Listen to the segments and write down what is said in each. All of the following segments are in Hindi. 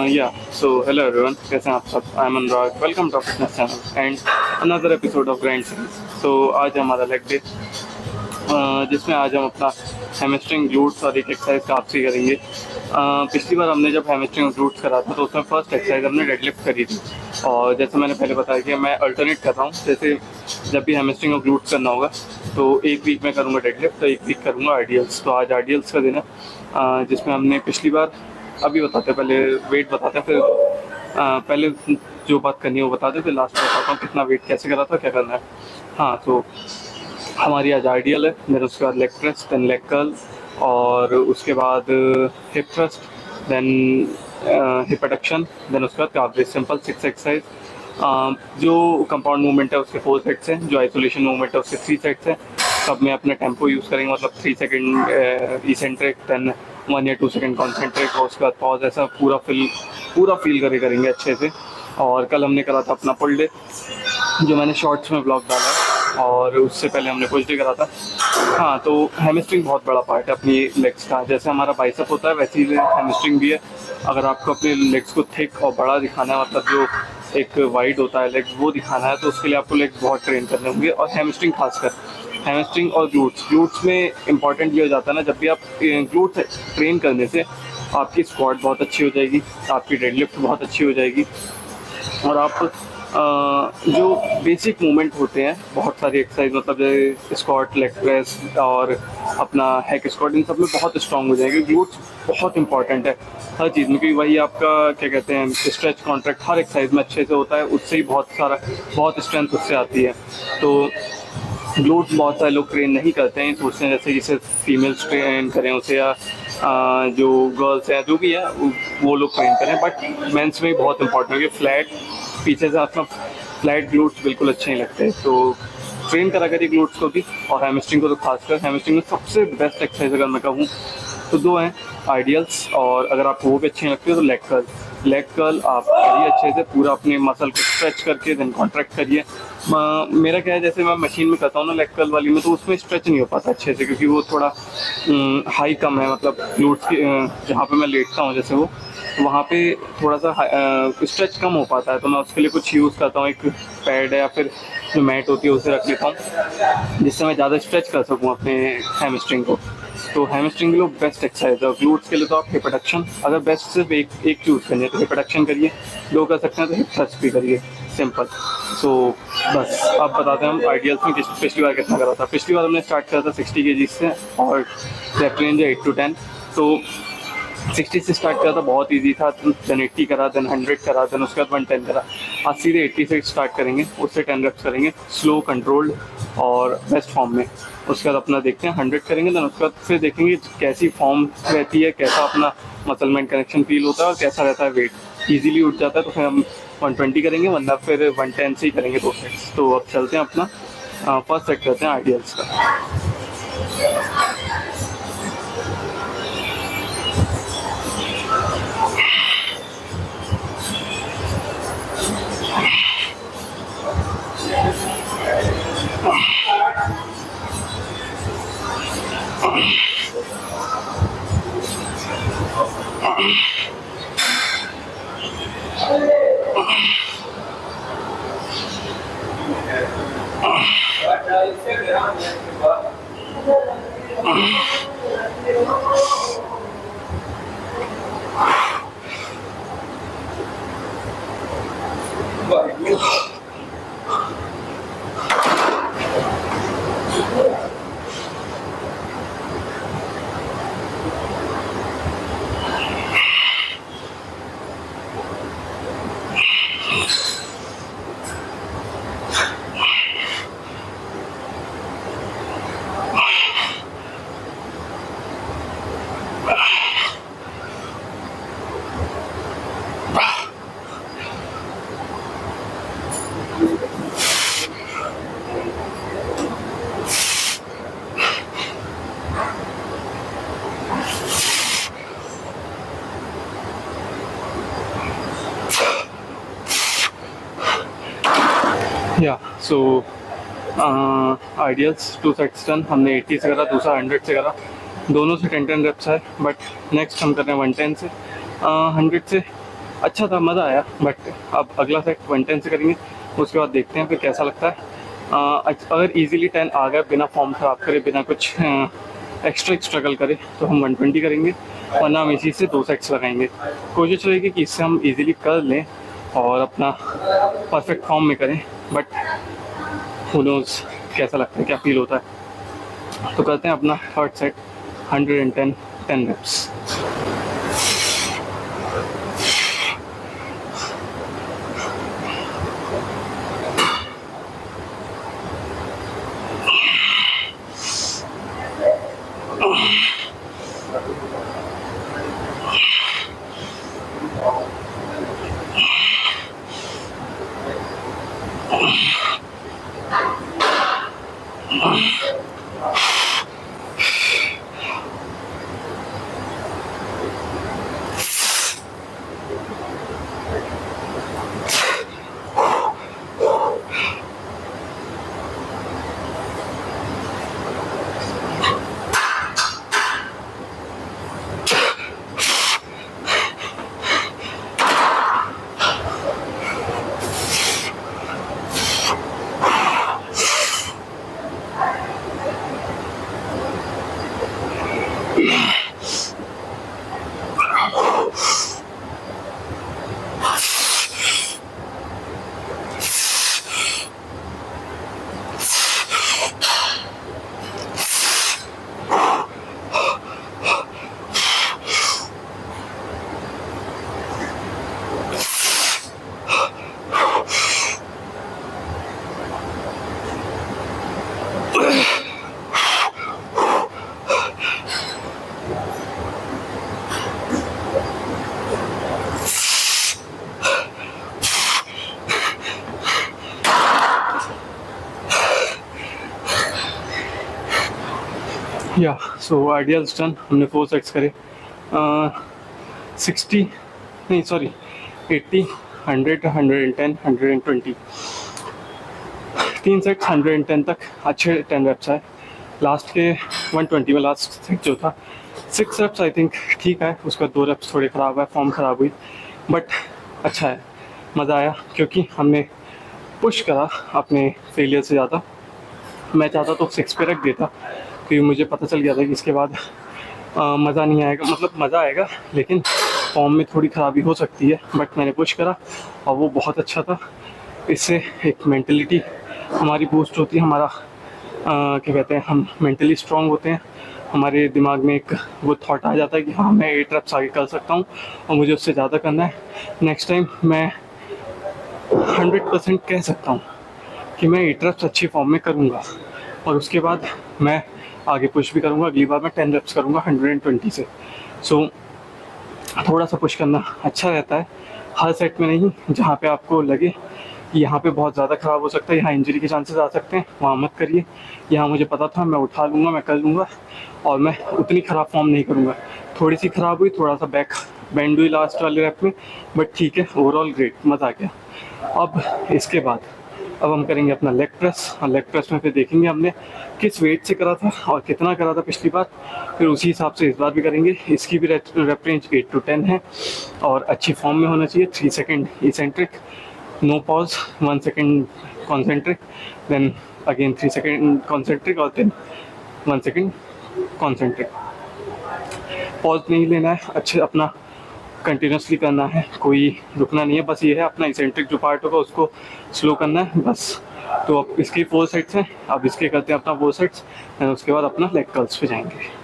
Yeah, so hello everyone, कैसे हैं आप सब? I am Anurag, welcome to fitness channel and another episode of grind series. तो आज हमारा लेग डे, जिसमें आज हम अपना हैमस्ट्रिंग ग्लूट्स और एक एक्सरसाइज काफ़ी करेंगे। पिछली बार हमने जब हैमस्ट्रिंग ग्लूट्स करा था तो उसमें फर्स्ट एक्सरसाइज हमने डेडलिफ्ट करी थी, और जैसे मैंने पहले बताया कि मैं अल्टरनेट कर रहा हूँ। जैसे जब भी हैमस्ट्रिंग और ग्लूट्स करना होगा तो एक वीक में करूँगा डेडलिफ्ट, तो एक वीक करूँगा आइडियल्स। तो आज आइडियल्स का दिन है, जिसमें हमने पिछली बार, अभी बताते हैं, पहले वेट बताते हैं, फिर पहले जो बात करनी है वो बताते हैं, फिर लास्ट में बताता हूँ कितना वेट कैसे करा था, क्या करना है। हाँ, तो हमारी आज आइडियल है, फिर उसके बाद leg press, then leg curl, और उसके बाद hip thrust, then hip adduction, then उसके बाद काफ रेज, सिंपल 6 एक्सरसाइज। जो कंपाउंड मूवमेंट है उसके 4 सेट्स हैं, जो आइसोलेशन मूवमेंट है उसके 3 सेट्स हैं। सब में अपना टेम्पो यूज़ करेंगे, मतलब 3 सेकेंड इसेंट्रिक, देन 1 या 2 सेकेंड कॉन्सेंट्रिक, और उसके बाद पॉज। ऐसा पूरा फील करके करेंगे अच्छे से। और कल हमने करा था अपना पुल डे, जो मैंने शॉर्ट्स में ब्लॉग डाला है, और उससे पहले हमने पुश डे करा था। हाँ, तो हैमस्ट्रिंग बहुत बड़ा पार्ट है अपनी लेग्स का। जैसे हमारा बाइसेप होता है वैसे ही हैमस्ट्रिंग भी है। अगर आपको अपने लेग्स को थिक और बड़ा दिखाना है, मतलब जो एक वाइड होता है लेग्स, वो दिखाना है, तो उसके लिए आपको लेग्स बहुत ट्रेन करने होंगे। और हैमस्ट्रिंग खासकर, हैमस्ट्रिंग और ग्लूट्स में इंपॉर्टेंट ये हो जाता है ना, जब भी आप ग्लूट्स ट्रेन करने से आपकी स्क्वाट बहुत अच्छी हो जाएगी, आपकी डेडलिफ्ट बहुत अच्छी हो जाएगी, और आप जो बेसिक मूवमेंट होते हैं बहुत सारी एक्सरसाइज, मतलब जैसे स्क्वाट, लेग प्रेस और अपना हैक स्क्वाट, इन सब में बहुत स्ट्रांग हो जाएंगे। ग्लूट्स बहुत इंपॉर्टेंट है हर चीज़ में, क्योंकि वही आपका क्या कहते हैं, स्ट्रेच कॉन्ट्रैक्ट हर एक्सरसाइज में अच्छे से होता है, उससे ही बहुत स्ट्रेंथ उससे आती है। तो ग्लूट्स बहुत सारे लोग ट्रेन नहीं करते हैं, सोचते हैं जैसे जिसे फीमेल्स ट्रेन करें उसे, या जो गर्ल्स हैं जो भी है वो लोग ट्रेन करें, बट मेंस में बहुत इंपॉर्टेंट है कि फ्लैट पीछे से अपना फ्लैट ग्लूट्स बिल्कुल अच्छे नहीं लगते। तो ट्रेन करा करिए ग्लूट्स को भी, और हैमस्ट्रिंग को तो खासकर। हैमस्ट्रिंग में सबसे बेस्ट एक्सरसाइज अगर मैं कहूँ तो 2 हैं, आइडियल्स, और अगर आपको वो भी अच्छी लगती है तो लेग कर्ल। लेग कर्ल आप करिए अच्छे से, पूरा अपने मसल को स्ट्रेच करके देन कॉन्ट्रैक्ट करिए। मेरा क्या है, जैसे मैं मशीन में करता हूँ ना लेग कर्ल वाली में, तो उसमें स्ट्रेच नहीं हो पाता अच्छे से, क्योंकि वो थोड़ा हाई कम है, मतलब ग्लूट्स की जहाँ पे मैं लेटता हूँ जैसे वो, तो वहाँ पे थोड़ा सा स्ट्रेच कम हो पाता है। तो मैं उसके लिए कुछ यूज़ करता हूँ, एक पैड या फिर जो मैट होती है उसे रख लेता हूँ, जिससे मैं ज़्यादा स्ट्रेच कर सकूँ अपने हैमस्ट्रिंग को। तो हैमस्ट्रिंग के लिए बेस्ट एक्सरसाइज है। ग्लूट्स के लिए तो आप हिप एडक्शन, अगर बेस्ट सिर्फ एक चूज़ करनी है तो हिप एडक्शन करिए, 2 कर सकते हैं तो हिप थ्रस्ट भी करिए, सिंपल। सो बस अब बताते हैं हम आइडियल्स में पिछली बार कितना करा था। पिछली बार हमने स्टार्ट करा था 60 kg से, और रेप रेंज है 8 to 10। तो 60 से स्टार्ट करा था, बहुत इजी था, देन 80 करा, देन 100 करा, देन उसके बाद 110 करा। आज सीधे 80 से स्टार्ट करेंगे, उससे 10 रेप्स करेंगे, स्लो, कंट्रोल्ड और बेस्ट फॉर्म में। उसके बाद अपना देखते हैं 100 करेंगे, देन उसके बाद फिर देखेंगे कैसी फॉर्म रहती है, कैसा अपना मसल मैन कनेक्शन फील होता है, और कैसा रहता है वेट ईजिली उठ जाता है, तो फिर हम 120 करेंगे, वरना फिर 110 से ही करेंगे 2 सेट्स। तो अब चलते हैं अपना फर्स्ट सेट करते हैं आइडियल्स का। या सो आइडियल्स 2 सेट्स डन, हमने 80 से करा, दूसरा 100 से करा। दोनों से 10-10 रेप्स है, बट नेक्स्ट हम कर रहे हैं 110 से। 100 से अच्छा था, मज़ा आया, बट अब अगला सेट 110 से करेंगे, उसके बाद देखते हैं फिर कैसा लगता है। अगर इजीली 10 आ गया बिना फॉर्म ख़राब करे, बिना कुछ एक्स्ट्रा स्ट्रगल करे, तो हम 120 करेंगे, वरना हम इसी से 2 सेट्स लगाएंगे। कोशिश रहेगी कि इससे हम इजीली कर लें और अपना परफेक्ट फॉर्म में करें, बट हू नोज़ कैसा लगता है, क्या फील होता है। तो करते हैं अपना थर्ड सेट 110 10 रेप्स। या सो आइडियल्स डन, हमने 4 सेट्स करे। 60 नहीं सॉरी 80 100 110 120 3 सेट्स 110 तक अच्छे 10 रेप्स आए। लास्ट के 120 में लास्ट सेट जो था 6 रेप्स आई थिंक ठीक है, उसका 2 रेप्स थोड़े ख़राब है, फॉर्म ख़राब हुई, बट अच्छा है, मज़ा आया क्योंकि हमने पुश करा अपने फेलियर से ज़्यादा। मैं चाहता तो 6 पे रख देता, क्योंकि मुझे पता चल गया था कि इसके बाद मज़ा नहीं आएगा, मतलब मज़ा आएगा लेकिन फॉर्म में थोड़ी ख़राबी हो सकती है, बट मैंने पुश करा और वो बहुत अच्छा था। इससे एक मेंटलिटी हमारी बूस्ट होती है, हमारा क्या कहते हैं, हम मेंटली स्ट्रांग होते हैं, हमारे दिमाग में एक वो थॉट आ जाता है कि हाँ मैं 8 रेप्स आगे कर सकता हूँ और मुझे उससे ज़्यादा करना है। नेक्स्ट टाइम मैं 100% कह सकता हूँ कि मैं 8 रेप्स अच्छी फॉर्म में करूँगा और उसके बाद मैं आगे पुश भी करूँगा। अगली बार मैं 10 रेप्स करूँगा 120 से। सो थोड़ा सा पुश करना अच्छा रहता है, हर सेट में नहीं। जहाँ पे आपको लगे कि यहाँ पे बहुत ज़्यादा ख़राब हो सकता है, यहाँ इंजरी के चांसेस आ सकते हैं, वहाँ मत करिए। यहाँ मुझे पता था मैं उठा लूँगा, मैं कर लूँगा और मैं उतनी ख़राब फॉर्म नहीं करूँगा। थोड़ी सी ख़राब हुई, थोड़ा सा बैक बेंड हुई लास्ट वाले रैप में, बट ठीक है, ओवरऑल ग्रेट, मज़ा आ गया। अब इसके बाद अब हम करेंगे अपना लेग प्रेस, और लेग प्रेस में फिर देखेंगे हमने किस वेट से करा था और कितना करा था पिछली बार, फिर उसी हिसाब से इस बार भी करेंगे। इसकी भी रेप रेंज 8 to 10 है और अच्छी फॉर्म में होना चाहिए। 3 second eccentric, no pause, 1 second concentric, then again 3 second concentric और देन 1 सेकेंड कॉन्सेंट्रिक। पॉज नहीं लेना है, अच्छे अपना कंटिन्यूसली करना है, कोई रुकना नहीं है। बस ये है अपना इसेंट्रिक जो पार्ट होगा उसको स्लो करना है बस। तो अब इसके 4 सेट्स हैं, अब इसके करते हैं अपना 4 सेट्स और उसके बाद अपना लेग कर्ल्स पे जाएंगे।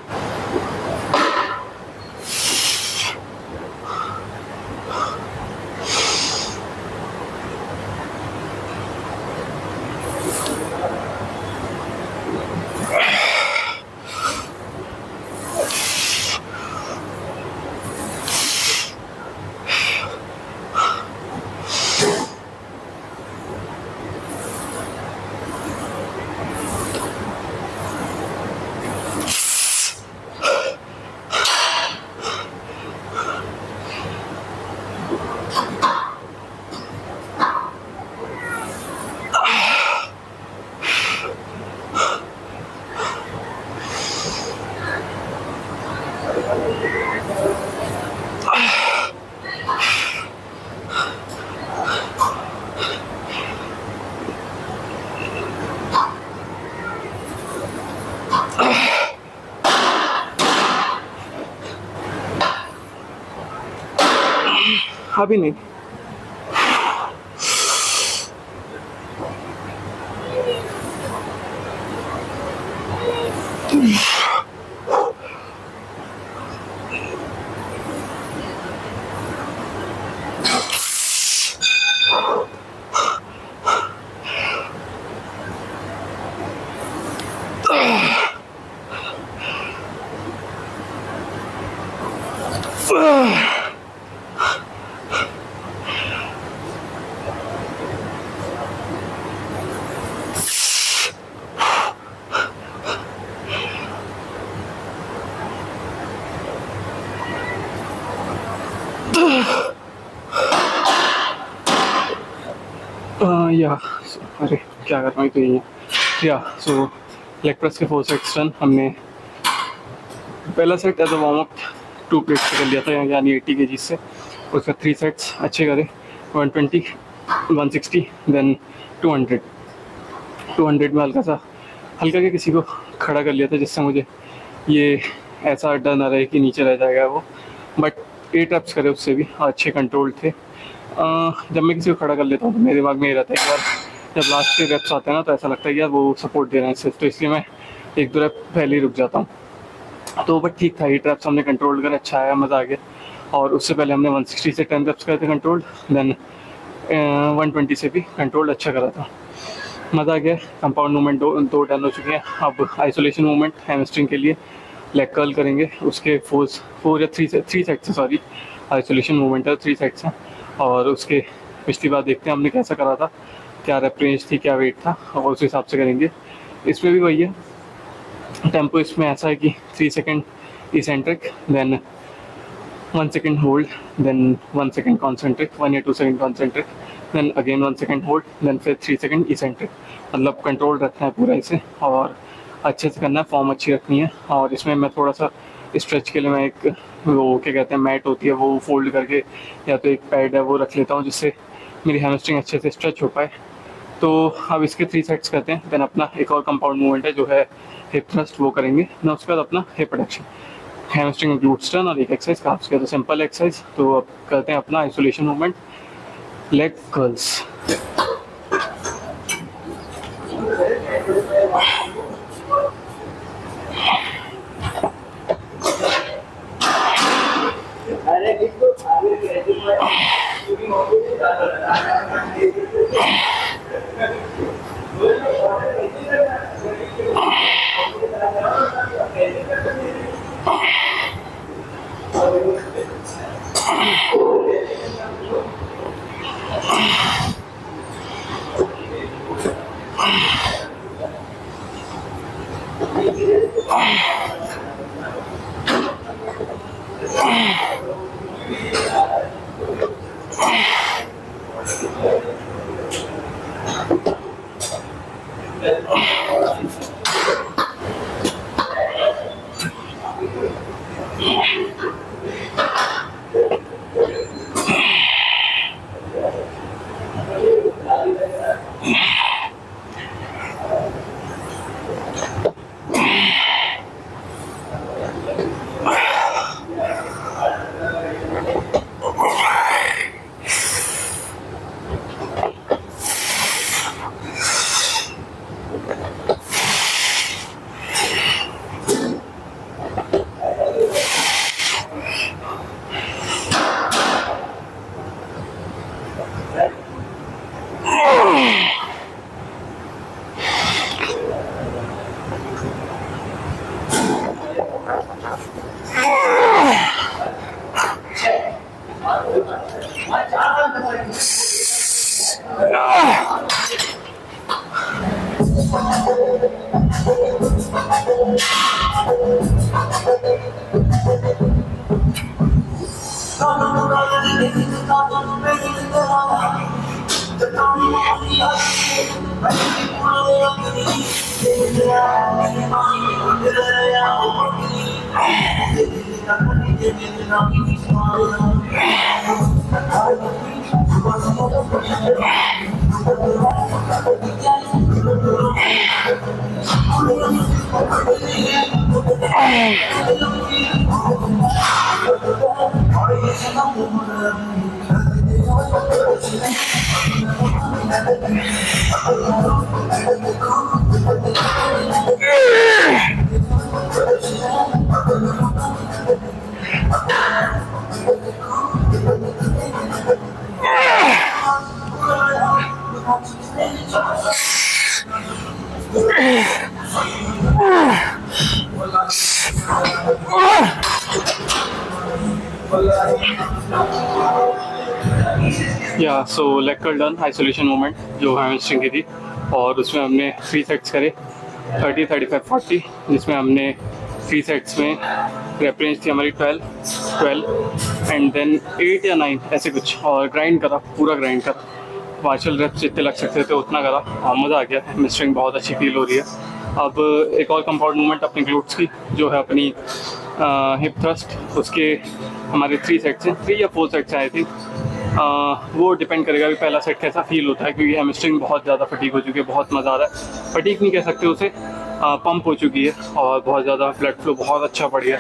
अभी नहीं। या अरे क्या कर रहा हूँ तो ये या सो लेग प्रेस के 4 सेट्स रन हमने पहला set as a warm up 2 plate से कर लिया था यानी 80 kg से। उसका 3 सेट्स अच्छे करे 120 160 देन 200 में हल्का के किसी को खड़ा कर लिया था जिससे मुझे ये ऐसा डर ना रहे कि नीचे रह जाएगा वो। बट 8 reps करे उससे भी अच्छे कंट्रोल थे। जब मैं किसी को खड़ा कर लेता हूँ तो मेरे दिमाग में ये रहता है कि यार जब लास्ट के रेप्स आते हैं ना तो ऐसा लगता है कि यार वो सपोर्ट दे रहे हैं सिर्फ, तो इसलिए मैं 1-2 रेप पहले ही रुक जाता हूँ। तो बट ठीक था, 8 reps हमने कंट्रोल कर अच्छा आया, मज़ा आ गया। और उससे पहले हमने 160 से 10 reps करे थे कंट्रोल, देन 120 से भी कंट्रोल अच्छा करा था, मज़ा आ गया। कंपाउंड मूवमेंट दो डन हो चुके हैं। अब आइसोलेशन मूवमेंट हैमस्ट्रिंग के लिए लेग कर्ल करेंगे, उसके 4 या 3 सेट्स हैं, सॉरी आइसोलेशन मूवमेंट है 3 सेट्स हैं। और उसके पिछली बार देखते हैं हमने कैसा करा था, क्या रेप रेंज थी, क्या वेट था, और उस हिसाब से करेंगे। इसमें भी वही है, टेम्पो इसमें ऐसा है कि 3 second eccentric, then 1 second hold, then 1 second concentric, 1 या 2 second concentric, then again 1 second hold, then फिर 3 सेकेंड इसेंट्रिक। मतलब कंट्रोल रखना है पूरा इसे और अच्छे से करना है, फॉर्म अच्छी रखनी है। और इसमें मैं थोड़ा सा स्ट्रेच के लिए मैं एक वो क्या कहते हैं मैट होती है वो फोल्ड करके, या तो एक पैड है वो रख लेता हूँ जिससे मेरी हैमस्ट्रिंग अच्छे से स्ट्रेच हो पाए। तो अब इसके 3 सेट्स करते हैं, देन अपना एक और कंपाउंड मूवमेंट है जो है हिप थ्रस्ट, वो करेंगे ना। उसके बाद अपना hip adduction, hamstring glutes turn और एक एक्सरसाइज काफ्स के, तो सिंपल एक्सरसाइज। तो अब करते हैं अपना आइसोलेशन मूवमेंट, लेग कर्ल्स। या so leg curl done, isolation movement जो हैमस्ट्रिंग की थी, और उसमें हमने 3 सेट्स करे 30, 35, 40, जिसमें हमने 3 सेट्स में रेप रेंज थी हमारी 12 एंड देन 8 या 9 ऐसे कुछ, और ग्राइंड करा, पूरा ग्राइंड करा, पार्शल रेप्स जितने लग सकते थे उतना करा, और मज़ा आ गया। हैमस्ट्रिंग बहुत अच्छी फील हो रही है। अब एक और कंपाउंड मूवमेंट अपनी ग्लूट्स की जो है अपनी हिप थ्रस्ट, उसके हमारे 3 सेट्स हैं, 3 या 4 सेट्स आए थे। वो डिपेंड करेगा कि पहला सेट कैसा फील होता है, क्योंकि हैमस्ट्रिंग बहुत ज़्यादा फटीक हो चुकी है, बहुत मज़ा आ रहा है। फटीक नहीं कह सकते उसे, पंप हो चुकी है और बहुत ज़्यादा ब्लड फ्लो बहुत अच्छा बढ़ गया।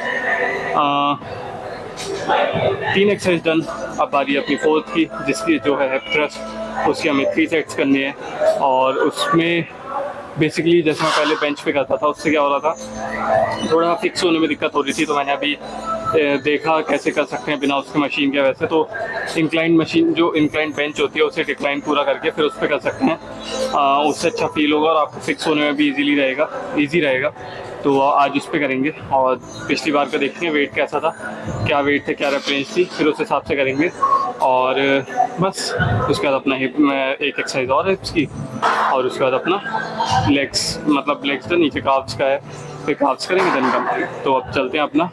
3 एक्सरसाइज डन। अब बारी अपनी 4th की, जिसकी जो है हिप थ्रस्ट, उसकी हमें 3 सेट्स करनी है। और उसमें बेसिकली जैसे मैं पहले बेंच पे करता था, उससे क्या हो रहा था, थोड़ा फिक्स होने में दिक्कत हो रही थी, तो मैंने अभी देखा कैसे कर सकते हैं बिना उसके मशीन के। वैसे तो इंक्लाइन मशीन, जो इंक्लाइन बेंच होती है, उसे डिक्लाइन पूरा करके फिर उस पर कर सकते हैं, उससे अच्छा फील होगा और आपको फिक्स होने में भी ईजी रहेगा। तो आज उस पर करेंगे, और पिछली बार का देखेंगे वेट कैसा था, क्या वेट थे, क्या रेप रेंज थी, फिर उस हिसाब से करेंगे। और बस उसके बाद अपना हिप में एक एक्सरसाइज और हिप्स की, और उसके बाद अपना लेग्स, मतलब लेग्स तो नीचे काफ्स का है, फिर काफ्स करेंगे देन कंप्लीट। तो अब चलते हैं, अपना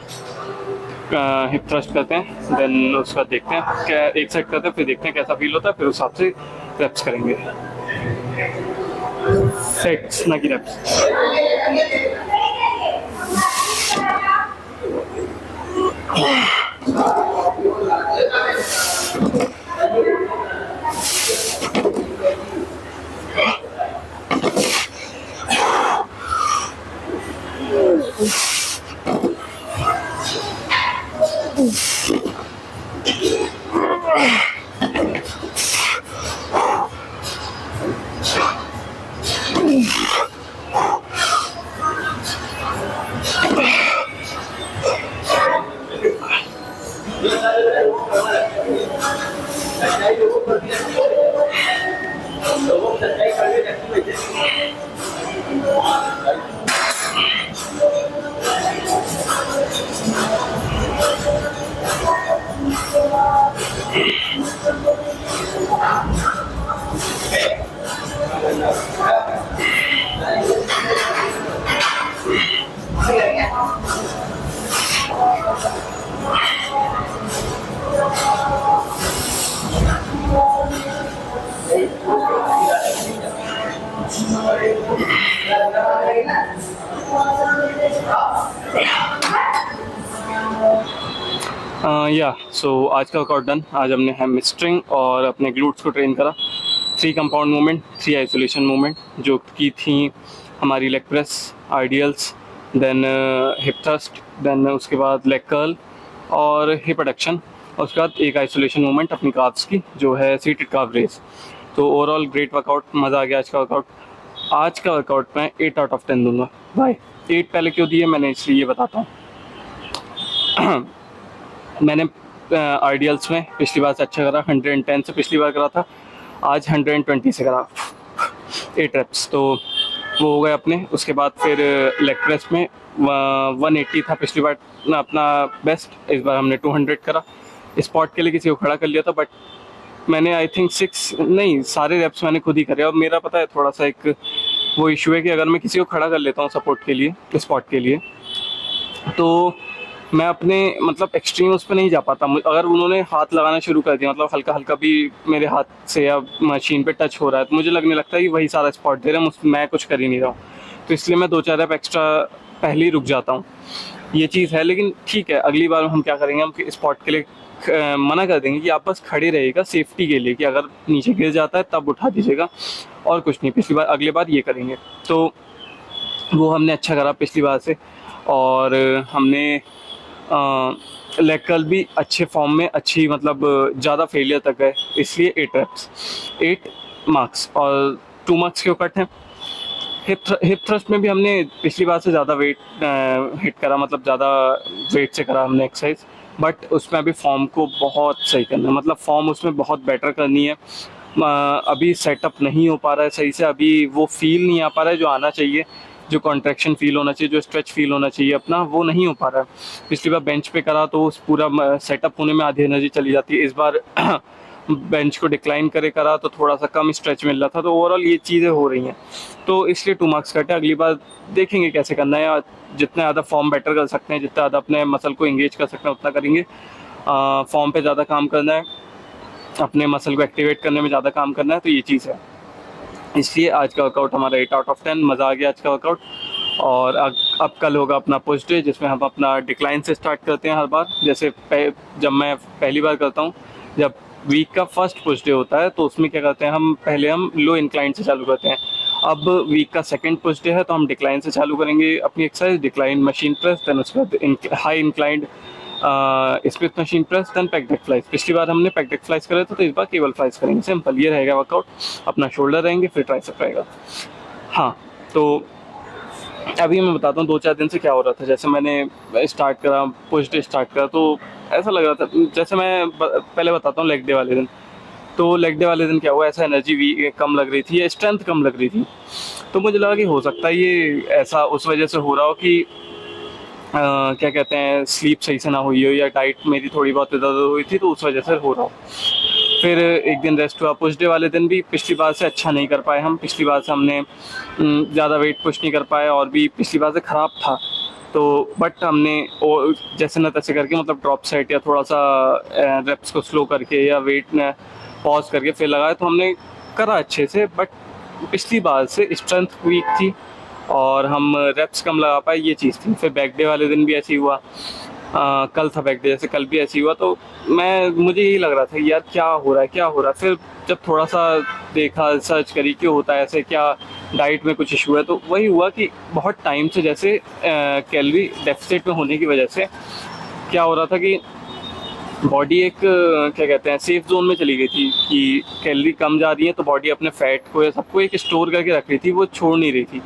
हिप थ्रस्ट करते हैं, देन उसका देखते हैं क्या, एक सेट करते हैं, फिर देखते हैं कैसा फील होता है, फिर उस हिसाब से रेप्स करेंगे, सेट्स ना कि रेप्स। सो आज का वर्कआउट डन। आज हमने हैमस्ट्रिंग और अपने ग्लूट्स को ट्रेन करा। 3 कंपाउंड मूवमेंट, 3 आइसोलेशन मूवमेंट, जो की थी हमारी leg press, ideals, then hip thrust, then उसके बाद लेग कर्ल और हिप एडक्शन, और उसके बाद एक आइसोलेशन मूवमेंट अपनी काफ्स की जो है सीटेड काफ रेस। तो ओवरऑल ग्रेट वर्कआउट, मज़ा आ गया आज का वर्कआउट। आज का वर्कआउट मैं 8 आउट ऑफ 10 दूंगा भाई। 8 पहले क्यों दिए मैंने, इसलिए ये बताता हूँ। मैंने आइडियल्स में पिछली बार से अच्छा करा, 110 से पिछली बार करा था, आज 120 से करा 8 रेप्स, तो वो हो गए अपने। उसके बाद फिर लेग प्रेस में 180 था पिछली बार अपना बेस्ट, इस बार हमने 200 करा। स्पॉट के लिए किसी को खड़ा कर लिया था, बट मैंने आई थिंक 6 नहीं, सारे रेप्स मैंने खुद ही करे। और मेरा पता है थोड़ा सा एक वो इशू है कि अगर मैं किसी को खड़ा कर लेता हूँ सपोर्ट के लिए, स्पॉट के लिए, तो मैं अपने मतलब एक्सट्रीम उस पर नहीं जा पाता। अगर उन्होंने हाथ लगाना शुरू कर दिया, मतलब हल्का हल्का भी मेरे हाथ से या मशीन पे टच हो रहा है, तो मुझे लगने लगता है कि वही सारा स्पॉट दे रहे हैं, मैं कुछ कर ही नहीं रहा हूँ। तो इसलिए मैं 2-4 रेप एक्स्ट्रा पहले ही रुक जाता हूँ। ये चीज़ है। लेकिन ठीक है, अगली बार हम क्या करेंगे, हम स्पॉट के लिए मना कर देंगे कि आप बस खड़े रहिएगा सेफ्टी के लिए, कि अगर नीचे गिर जाता है तब उठा दीजिएगा और कुछ नहीं। पिछली बार, अगली बार ये करेंगे। तो वो हमने अच्छा करा पिछली बार से, और हमने लेग कर्ल भी अच्छे फॉर्म में, अच्छी मतलब ज़्यादा फेलियर तक गए, इसलिए 8 रेप्स 8 मार्क्स और 2 मार्क्स क्यों कट हैं। हिप थ्रस्ट में भी हमने पिछली बार से ज़्यादा वेट हिट करा, मतलब ज़्यादा वेट से करा हमने एक्सरसाइज, बट उसमें अभी फॉर्म को बहुत सही करना है, मतलब फॉर्म उसमें बहुत बेटर करनी है। अभी सेटअप नहीं हो पा रहा है सही से, अभी वो फील नहीं आ पा रहा है जो आना चाहिए, जो कॉन्ट्रैक्शन फील होना चाहिए, जो स्ट्रेच फील होना चाहिए अपना, वो नहीं हो पा रहा है। पिछली बार बेंच पे करा तो उस पूरा सेटअप होने में आधी एनर्जी चली जाती है, इस बार बेंच को डिक्लाइन करे करा तो थोड़ा सा कम स्ट्रेच मिल रहा था, तो ओवरऑल ये चीज़ें हो रही हैं, तो इसलिए 2 मार्क्स कटे। अगली बार देखेंगे कैसे करना है, या जितना ज़्यादा फॉर्म बेटर कर सकते हैं, जितना ज़्यादा अपने मसल को इंगेज कर सकते हैं उतना करेंगे। फॉर्म पे ज़्यादा काम करना है, अपने मसल को एक्टिवेट करने में ज़्यादा काम करना है, तो ये चीज़ है। इसलिए आज का वर्कआउट हमारा 8 आउट ऑफ 10, मज़ा आ गया आज का वर्कआउट। और अब कल होगा अपना पुश डे, जिसमें हम अपना डिक्लाइन से स्टार्ट करते हैं हर बार। जैसे जब मैं पहली बार करता हूँ, जब वीक का फर्स्ट पुश डे होता है, तो उसमें क्या करते हैं, हम लो इंक्लाइन से चालू करते हैं। अब वीक का सेकंड पुश डे है, तो हम डिक्लाइन से चालू करेंगे अपनी exercise, decline machine press, then उसके बाद high inclined split machine press, then pec deck flies. पिछली बार हमने पेक डेक फ्लाइज करे थे, तो इस बार केबल फ्लाइज करेंगे। सिंपल ये रहेगा वर्कआउट। अपना शोल्डर रहेंगे, फिर ट्राइसेप रहेगा। हाँ, तो अभी मैं बताता हूँ 2-4 दिन से क्या हो रहा था। जैसे मैंने स्टार्ट करा, पुश डे स्टार्ट करा, तो ऐसा लग रहा था, जैसे मैं पहले बताता हूँ लेग डे वाले दिन। तो लेग डे वाले दिन क्या हुआ, ऐसा एनर्जी कम लग रही थी या स्ट्रेंथ कम लग रही थी, तो मुझे लगा कि हो सकता है ये ऐसा उस वजह से हो रहा हो कि क्या कहते हैं, स्लीप सही से ना हुई हो, या डाइट मेरी थोड़ी बहुत इधर हुई थी, तो उस वजह से हो रहा हो। फिर एक दिन रेस्ट हुआ। पुश डे वाले दिन भी पिछली बार से अच्छा नहीं कर पाए हम। पिछली बार से हमने ज़्यादा वेट पुश नहीं कर पाए, और भी पिछली बार से ख़राब था। तो बट हमने जैसे न तैसे करके, मतलब ड्रॉप सेट या थोड़ा सा रेप्स को स्लो करके या वेट पॉज करके फिर लगाया, तो हमने करा अच्छे से। बट पिछली बार से स्ट्रेंथ वीक थी और हम रेप्स कम लगा पाए, ये चीज़ थी। फिर बैक डे वाले दिन भी ऐसे ही हुआ। कल था बैक डे, जैसे कल भी ऐसे ही हुआ। तो मुझे यही लग रहा था यार क्या हो रहा है। फिर जब थोड़ा सा देखा, सर्च करी क्यों होता है ऐसे, क्या डाइट में कुछ इशू है, तो वही हुआ कि बहुत टाइम से जैसे कैलोरी डेफिसिट में होने की वजह से क्या हो रहा था कि बॉडी एक क्या कहते हैं, सेफ जोन में चली गई थी कि कैलोरी कम जा रही है, तो बॉडी अपने फैट को या सबको एक स्टोर करके रख रही थी, वो छोड़ नहीं रही थी।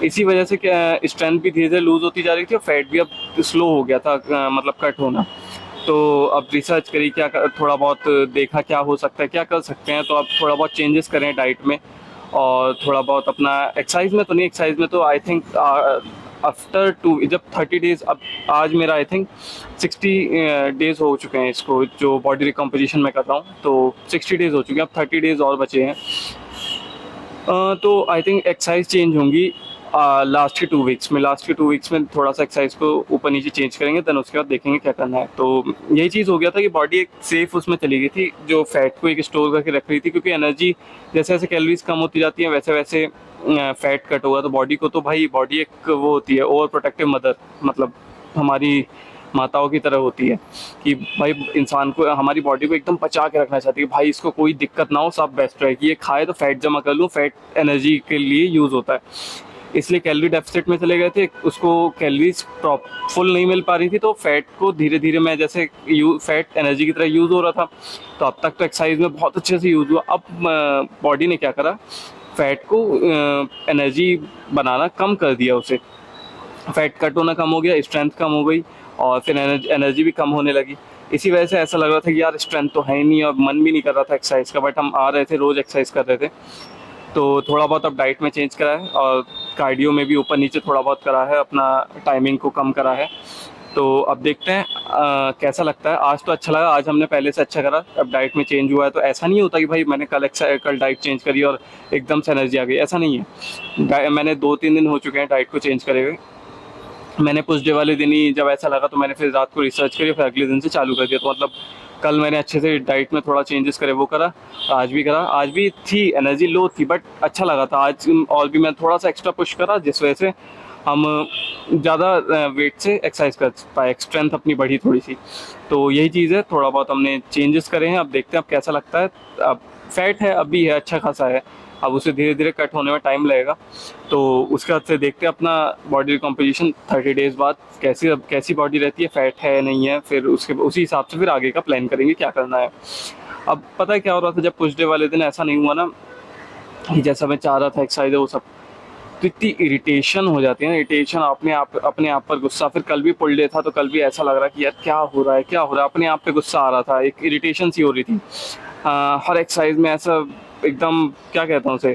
इसी वजह से क्या, स्ट्रेंथ भी धीरे धीरे लूज़ होती जा रही थी और फैट भी अब स्लो हो गया था, मतलब कट होना। तो अब रिसर्च करी, थोड़ा बहुत देखा क्या हो सकता है, क्या कर सकते हैं। तो अब थोड़ा बहुत चेंजेस करें डाइट में, और थोड़ा बहुत अपना एक्सरसाइज में तो नहीं, एक्सरसाइज में तो आई थिंक आफ्टर 2 जब 30 डेज़, अब आज मेरा आई थिंक 60 डेज़ हो चुके हैं इसको, जो बॉडी रिकम्पोजिशन में कर रहा हूँ, तो 60 डेज़ हो चुके हैं। अब 30 डेज़ और बचे हैं। तो आई थिंक एक्सरसाइज चेंज होंगी लास्ट के 2 वीक्स में थोड़ा सा एक्सरसाइज को ऊपर नीचे चेंज करेंगे, देन उसके बाद देखेंगे क्या करना है। तो यही चीज़ हो गया था कि बॉडी एक सेफ उसमें चली गई थी, जो फैट को एक स्टोर करके रख रही थी, क्योंकि एनर्जी जैसे जैसे कैलोरीज कम होती जाती हैं, वैसे वैसे फैट कट होगा। तो बॉडी को, तो भाई बॉडी एक वो होती है ओवर प्रोटेक्टिव मदर, मतलब हमारी माताओं की तरह होती है कि भाई इंसान को, हमारी बॉडी को एकदम बचा के रखना चाहती है, भाई इसको कोई दिक्कत ना हो, सब बेस्ट रहे, कि ये खाए तो फैट जमा कर लूँ, फैट एनर्जी के लिए यूज़ होता है। इसलिए कैलोरी डेफिसिट में चले गए थे, उसको कैलोरीज फुल नहीं मिल पा रही थी, तो फैट को धीरे धीरे, मैं जैसे फैट एनर्जी की तरह यूज़ हो रहा था, तो अब तक तो एक्सरसाइज में बहुत अच्छे से यूज़ हुआ। अब बॉडी ने क्या करा, फैट को एनर्जी बनाना कम कर दिया, उसे फैट कट होना कम हो गया, स्ट्रेंथ कम हो गई, और फिर एनर्जी भी कम होने लगी। इसी वजह से ऐसा लग रहा था कि यार स्ट्रेंथ तो है ही नहीं, और मन भी नहीं कर रहा था एक्सरसाइज का, बट हम आ रहे थे, रोज़ एक्सरसाइज कर रहे थे। तो थोड़ा बहुत अब डाइट में चेंज करा है, और कार्डियो में भी ऊपर नीचे थोड़ा बहुत करा है, अपना टाइमिंग को कम करा है। तो अब देखते हैं कैसा लगता है। आज तो अच्छा लगा, आज हमने पहले से अच्छा करा। अब डाइट में चेंज हुआ है, तो ऐसा नहीं होता कि भाई मैंने कल डाइट चेंज करी और एकदम से एनर्जी आ गई, ऐसा नहीं है। मैंने 2-3 दिन हो चुके हैं डाइट को चेंज करे हुए। मैंने पुश डे वाले दिन ही जब ऐसा लगा, तो मैंने फिर रात को रिसर्च करी, फिर अगले दिन से चालू कर दिया। तो मतलब कल मैंने अच्छे से डाइट में थोड़ा चेंजेस करे, वो करा, आज भी करा। आज भी थी एनर्जी लो थी, बट अच्छा लगा था आज, और भी मैं थोड़ा सा एक्स्ट्रा पुश करा, जिस वजह से हम ज़्यादा वेट से एक्सरसाइज कर पाए, स्ट्रेंथ अपनी बढ़ी थोड़ी सी। तो यही चीज़ है, थोड़ा बहुत हमने चेंजेस करे हैं, अब देखते हैं अब कैसा लगता है। अब फैट है, अभी है, अच्छा खासा है, अब उसे धीरे धीरे कट होने में टाइम लगेगा। तो उसके बाद से देखते हैं अपना बॉडी कंपोजिशन 30 डेज़ बाद कैसी बॉडी रहती है, फैट है नहीं है, फिर उसी हिसाब से फिर आगे का प्लान करेंगे क्या करना है। अब पता है क्या हो रहा था, जब पुश डे वाले दिन ऐसा नहीं हुआ ना कि जैसा मैं चाह रहा था एक्सरसाइज है वो सब, तो इतनी इरिटेशन हो जाती है ना, इरिटेशन, अपने आप पर गुस्सा। फिर कल भी पुल डे था तो कल भी ऐसा लग रहा कि यार क्या हो रहा है, क्या हो रहा है, अपने आप पे गुस्सा आ रहा था, एक इरिटेशन सी हो रही थी। हर एक्सरसाइज में ऐसा एकदम, क्या कहता हूँ उसे,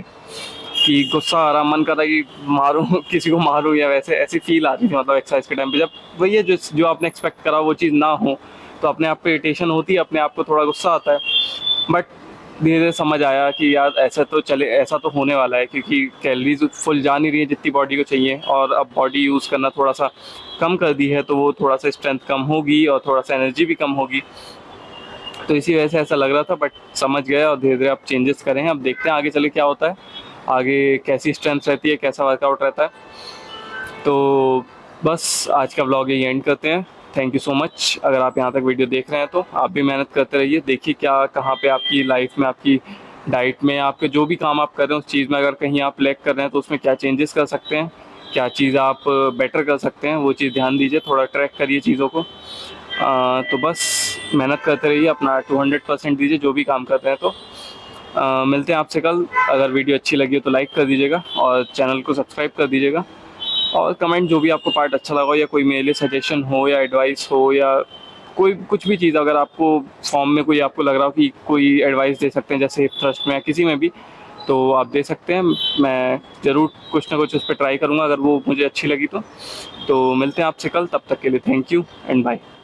कि गुस्सा आ रहा, मन कर रहा कि मारूं किसी को मारूं, या वैसे ऐसी फील आती थी मतलब एक्सरसाइज के टाइम पे। जब वही है, जो आपने एक्सपेक्ट करा वो चीज़ ना हो तो अपने आप पे इरिटेशन होती है, अपने आप को थोड़ा गुस्सा आता है। बट धीरे धीरे समझ आया कि यार ऐसा तो होने वाला है, क्योंकि कैलोरीज फुल जा नहीं रही है जितनी बॉडी को चाहिए, और अब बॉडी यूज़ करना थोड़ा सा कम कर दी है, तो वो थोड़ा सा स्ट्रेंथ कम होगी और थोड़ा सा एनर्जी भी कम होगी। तो इसी वजह से ऐसा लग रहा था, बट समझ गया और धीरे धीरे अब चेंजेस करें हैं। अब देखते हैं आगे चले क्या होता है, आगे कैसी स्ट्रेंथ रहती है, कैसा वर्कआउट रहता है। तो बस आज का व्लॉग यही एंड करते हैं। Thank you so much. अगर आप यहाँ तक वीडियो देख रहे हैं तो आप भी मेहनत करते रहिए, देखिए क्या कहाँ पे आपकी लाइफ में, आपकी डाइट में, आपके जो भी काम आप कर रहे हैं उस चीज़ में अगर कहीं आप लैग कर रहे हैं तो उसमें क्या चेंजेस कर सकते हैं, क्या चीज़ आप बेटर कर सकते हैं, वो चीज़ ध्यान दीजिए, थोड़ा ट्रैक करिए चीज़ों को। तो बस मेहनत करते रहिए, अपना 200% दीजिए जो भी काम कर रहे हैं। तो मिलते हैं आपसे कल। अगर वीडियो अच्छी लगी हो तो लाइक कर दीजिएगा और चैनल को सब्सक्राइब कर दीजिएगा, और कमेंट जो भी आपको पार्ट अच्छा लगा हो, या कोई मेरे लिए सजेशन हो या एडवाइस हो, या कोई कुछ भी चीज़ अगर आपको फॉर्म में कोई आपको लग रहा हो कि कोई एडवाइस दे सकते हैं, जैसे हिप थ्रस्ट में या किसी में भी, तो आप दे सकते हैं। मैं ज़रूर कुछ ना कुछ उस पर ट्राई करूँगा अगर वो मुझे अच्छी लगी तो मिलते हैं आपसे कल, तब तक के लिए थैंक यू एंड बाय।